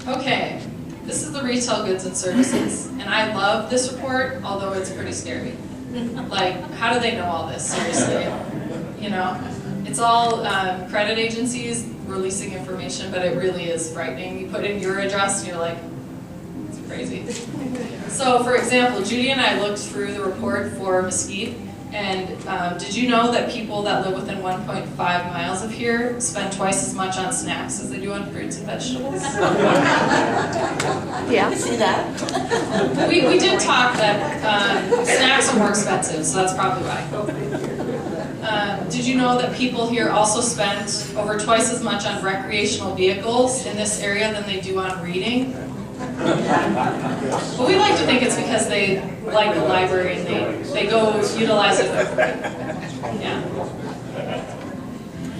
Okay. Okay, this is the retail goods and services, and I love this report, although it's pretty scary. Like, how do they know all this, seriously? You know, it's all credit agencies releasing information, but it really is frightening. You put in your address and you're like, it's crazy. So, for example, Judy and I looked through the report for Mesquite, and did you know that people that live within 1.5 miles of here spend twice as much on snacks as they do on fruits and vegetables? Yeah, I see that. We did talk that snacks are more expensive, so that's probably why. Did you know that people here also spend over twice as much on recreational vehicles in this area than they do on reading? But we like to think it's because they like the library and they go utilize it. Yeah.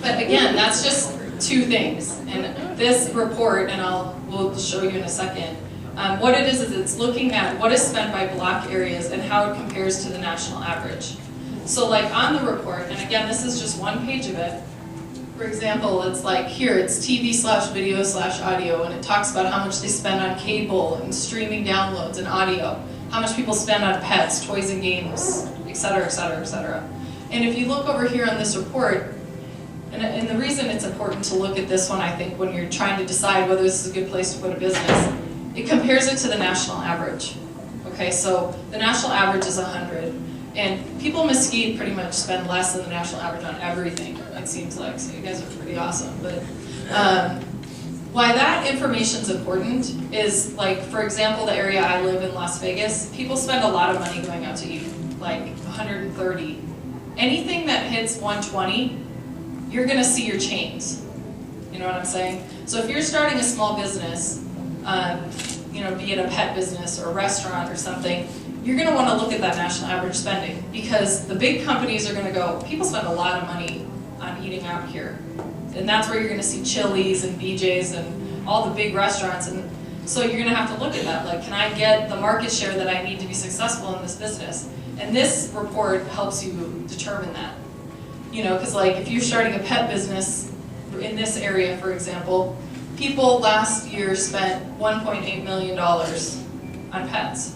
But again, that's just two things. And this report, and we'll show you in a second, what it is it's looking at what is spent by block areas and how it compares to the national average. So like on the report, and again, this is just one page of it. For example, it's like here, it's TV/video/audio, and it talks about how much they spend on cable and streaming downloads and audio, how much people spend on pets, toys and games, etc., etc., etc. And if you look over here on this report, and the reason it's important to look at this one, I think, when you're trying to decide whether this is a good place to put a business, it compares it to the national average. Okay, so the national average is 100. And people in Mesquite pretty much spend less than the national average on everything, it seems like. So you guys are pretty awesome. But why that information is important is, like, for example, the area I live in, Las Vegas, people spend a lot of money going out to eat, like 130. Anything that hits 120, you're going to see your chains. You know what I'm saying? So if you're starting a small business, you know, be it a pet business or a restaurant or something, you're going to want to look at that national average spending, because the big companies are going to go, people spend a lot of money on eating out here. And that's where you're going to see Chili's and BJ's and all the big restaurants. And so you're going to have to look at that. Like, can I get the market share that I need to be successful in this business? And this report helps you determine that. You know, because like if you're starting a pet business in this area, for example, people last year spent $1.8 million on pets.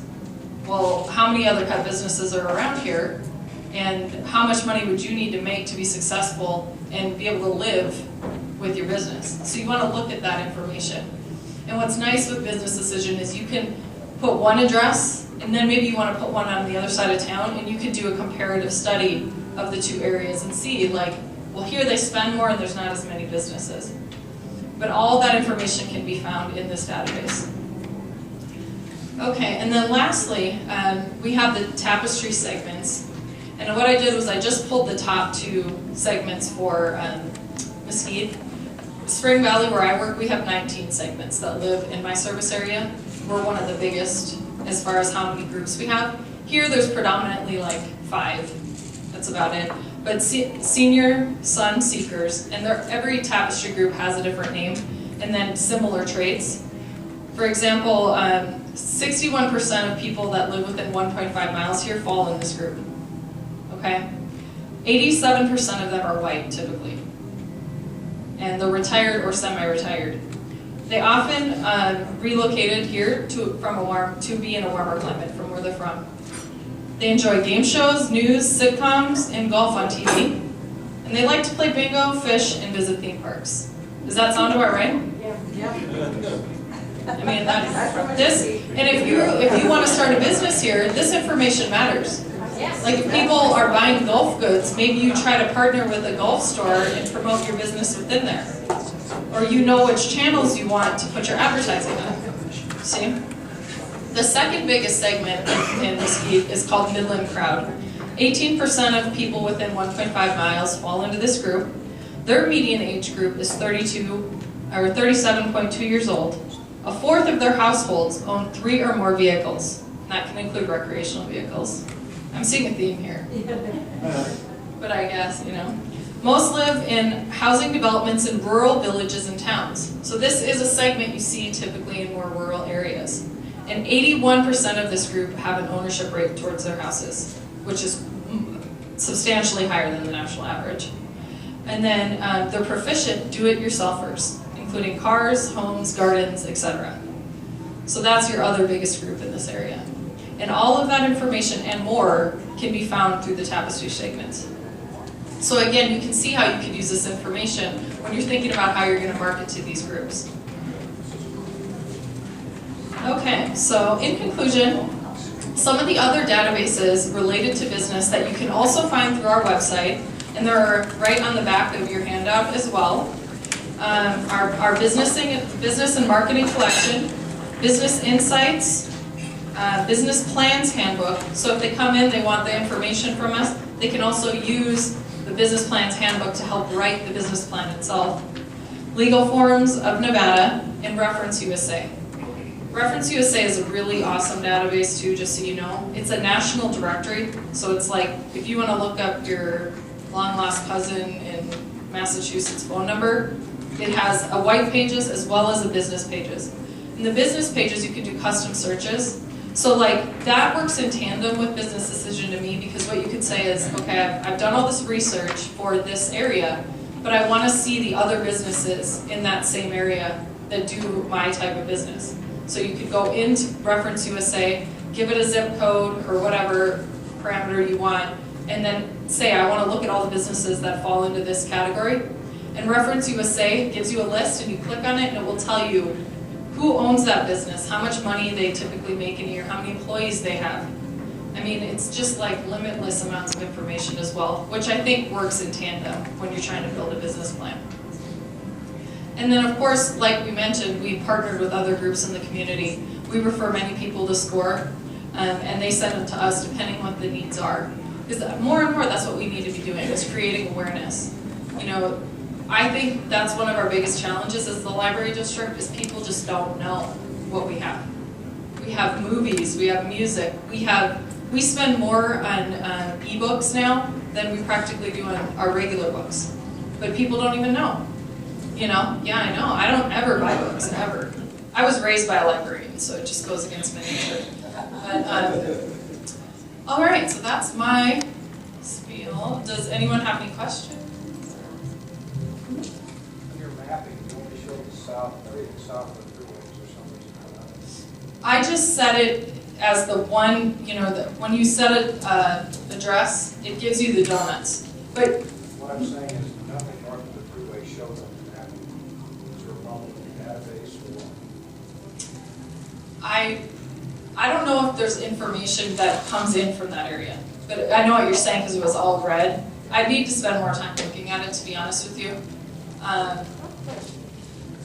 Well, how many other pet businesses are around here, and how much money would you need to make to be successful and be able to live with your business? So you want to look at that information. And what's nice with Business Decision is you can put one address, and then maybe you want to put one on the other side of town, and you could do a comparative study of the two areas and see, like, well, here they spend more and there's not as many businesses. But all that information can be found in this database. Okay, and then lastly, we have the tapestry segments. And what I did was I just pulled the top two segments for Mesquite. Spring Valley, where I work, we have 19 segments that live in my service area. We're one of the biggest as far as how many groups we have. Here there's predominantly like 5. That's about it. But senior sun seekers, and every tapestry group has a different name, and then similar traits. For example, 61% of people that live within 1.5 miles here fall in this group. Okay? 87% of them are white, typically. And they're retired or semi-retired. They often relocated here to be in a warmer climate from where they're from. They enjoy game shows, news, sitcoms, and golf on TV. And they like to play bingo, fish, and visit theme parks. Does that sound about right? Yeah. I mean, and if you want to start a business here, this information matters. Like if people are buying golf goods, maybe you try to partner with a golf store and promote your business within there. Or you know which channels you want to put your advertising on. See? The second biggest segment in Mesquite is called Midland Crowd. 18% of people within 1.5 miles fall into this group. Their median age group is 37.2 years old. A fourth of their households own 3 or more vehicles. That can include recreational vehicles. I'm seeing a theme here. But I guess, you know. Most live in housing developments in rural villages and towns. So this is a segment you see typically in more rural areas. And 81% of this group have an ownership rate towards their houses, which is substantially higher than the national average. And then they're proficient do-it-yourselfers, including cars, homes, gardens, etc. So that's your other biggest group in this area. And all of that information and more can be found through the tapestry segments. So again, you can see how you could use this information when you're thinking about how you're going to market to these groups. Okay, so in conclusion, some of the other databases related to business that you can also find through our website, and they're right on the back of your handout as well, our business and marketing collection, business insights, business plans handbook. So if they come in, they want the information from us, they can also use the business plans handbook to help write the business plan itself. Legal Forms of Nevada and Reference USA. Reference USA is a really awesome database too, just so you know. It's a national directory, so it's like if you want to look up your long lost cousin in Massachusetts phone number, it has a white pages as well as a business pages. In the business pages, you can do custom searches. So like that works in tandem with Business Decision to me, because what you could say is, okay, I've done all this research for this area, but I want to see the other businesses in that same area that do my type of business. So you could go into Reference USA, give it a zip code or whatever parameter you want, and then say, I want to look at all the businesses that fall into this category. And Reference USA gives you a list, and you click on it, and it will tell you who owns that business, how much money they typically make in a year, how many employees they have. I mean, it's just like limitless amounts of information as well, which I think works in tandem when you're trying to build a business plan. And then of course, like we mentioned, we partnered with other groups in the community. We refer many people to SCORE, and they send them to us depending on what the needs are. Because more and more, that's what we need to be doing, is creating awareness. You know, I think that's one of our biggest challenges as the library district, is people just don't know what we have. We have movies, we have music, we spend more on ebooks now than we practically do on our regular books. But people don't even know. You know, yeah, I know, I don't ever buy books, ever. I was raised by a librarian, so it just goes against my nature. But, all right, so that's my spiel. Does anyone have any questions? On your mapping, you only show the south, everything south of the freeways or something. I just set it as the one, you know, when you set a address, it gives you the donuts. But What I'm saying is nothing north of the freeway shows on the map. Is there a problem with the database or? I don't know if there's information that comes in from that area, but I know what you're saying because it was all red. I'd need to spend more time looking at it, to be honest with you.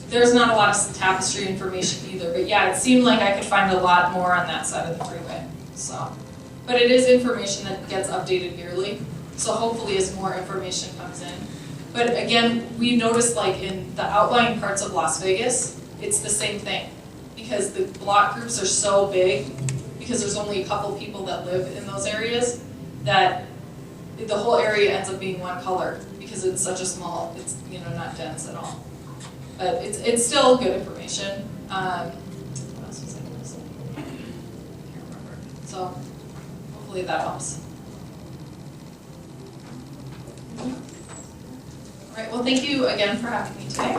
There's not a lot of tapestry information either, but yeah, it seemed like I could find a lot more on that side of the freeway. So, but it is information that gets updated yearly, so hopefully as more information comes in. But again, we noticed like in the outlying parts of Las Vegas, it's the same thing. Because the block groups are so big, because there's only a couple people that live in those areas, that the whole area ends up being one color, because it's such a small, it's, you know, not dense at all. But it's still good information. What else was I going to say? I can't remember. So hopefully that helps. All right, well, thank you again for having me today.